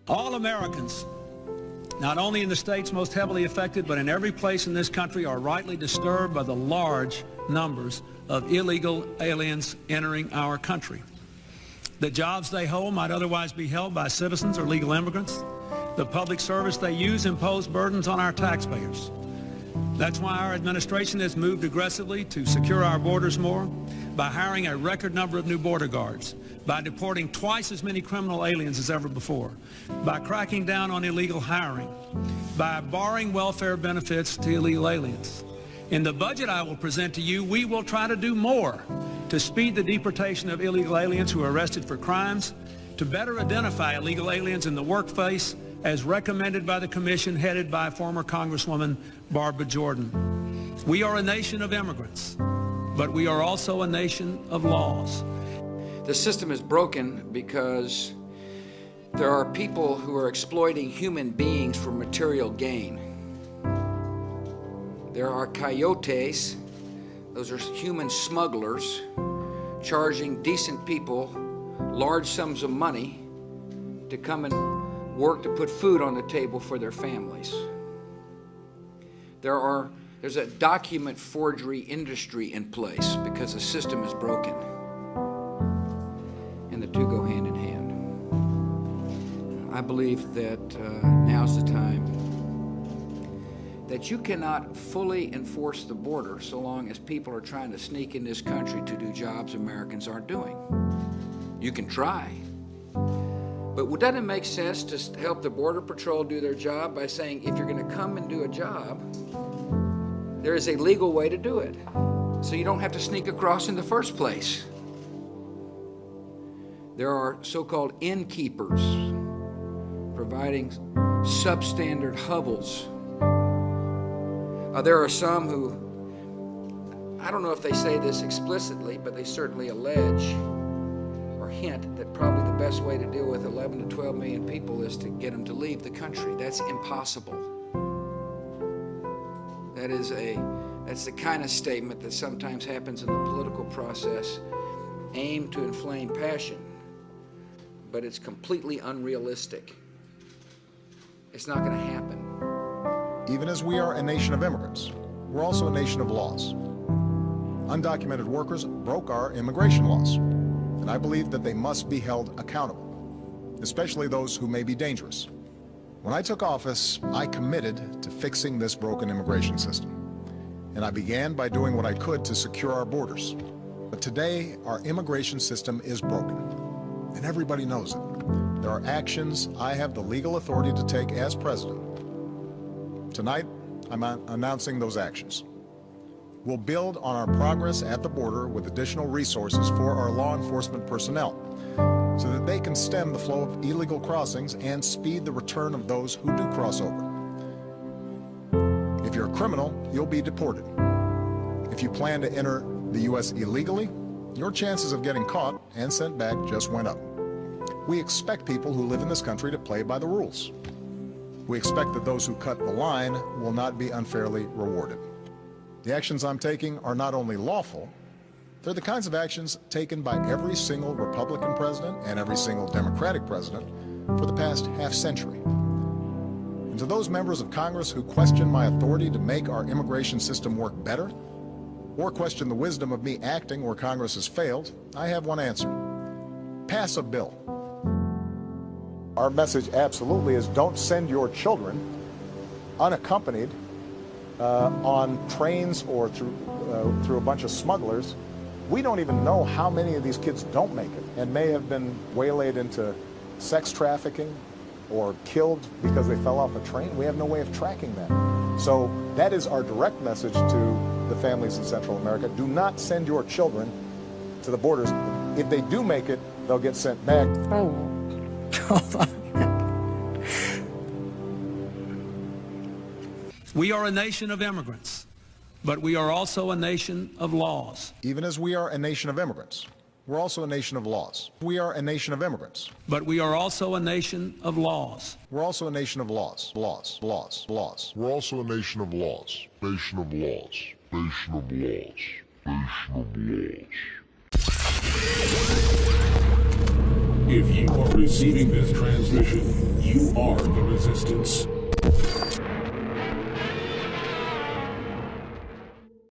All Americans, not only in the states most heavily affected, but in every place in this country, are rightly disturbed by the large numbers of illegal aliens entering our country. The jobs they hold might otherwise be held by citizens or legal immigrants. The public service they use impose burdens on our taxpayers. That's why our administration has moved aggressively to secure our borders more, by hiring a record number of new border guards, by deporting twice as many criminal aliens as ever before, by cracking down on illegal hiring, by barring welfare benefits to illegal aliens. In the budget I will present to you, we will try to do more to speed the deportation of illegal aliens who are arrested for crimes, to better identify illegal aliens in the workplace as recommended by the commission headed by former Congresswoman Barbara Jordan. We are a nation of immigrants, but we are also a nation of laws. The system is broken because there are people who are exploiting human beings for material gain. There are coyotes, those are human smugglers, charging decent people large sums of money to come and work to put food on the table for their families. There's a document forgery industry in place because the system is broken. And the two go hand in hand. I believe that now's the time that you cannot fully enforce the border so long as people are trying to sneak in this country to do jobs Americans aren't doing. You can try, but doesn't it make sense to help the Border Patrol do their job by saying, if you're going to come and do a job, there is a legal way to do it, so you don't have to sneak across in the first place. There are so-called innkeepers providing substandard hovels. There are some who, I don't know if they say this explicitly, but they certainly allege or hint that probably the best way to deal with 11 to 12 million people is to get them to leave the country. That's impossible. That's the kind of statement that sometimes happens in the political process, aimed to inflame passion, but it's completely unrealistic. It's not going to happen. Even as we are a nation of immigrants, we're also a nation of laws. Undocumented workers broke our immigration laws, and I believe that they must be held accountable, especially those who may be dangerous. When I took office, I committed to fixing this broken immigration system, and I began by doing what I could to secure our borders. But today, our immigration system is broken, and everybody knows it. There are actions I have the legal authority to take as president. Tonight, I'm announcing those actions. We'll build on our progress at the border with additional resources for our law enforcement personnel so that they can stem the flow of illegal crossings and speed the return of those who do cross over. If you're a criminal, you'll be deported. If you plan to enter the U.S. illegally, your chances of getting caught and sent back just went up. We expect people who live in this country to play by the rules. We expect that those who cut the line will not be unfairly rewarded. The actions I'm taking are not only lawful, they're the kinds of actions taken by every single Republican president and every single Democratic president for the past half-century. And to those members of Congress who question my authority to make our immigration system work better, or question the wisdom of me acting where Congress has failed, I have one answer. Pass a bill. Our message absolutely is don't send your children unaccompanied on trains or through a bunch of smugglers. We don't even know how many of these kids don't make it and may have been waylaid into sex trafficking or killed because they fell off a train. We have no way of tracking that. So that is our direct message to the families in Central America. Do not send your children to the borders. If they do make it, they'll get sent back. Oh. We are a nation of immigrants, but we are also a nation of laws. Even as we are a nation of immigrants, we're also a nation of laws. We are a nation of immigrants. But we are also a nation of laws. We're also a nation of laws. Laws. We're also a nation of laws. Nation of laws. Nation of laws. Nation of laws. If you are receiving this transmission, you are the Resistance.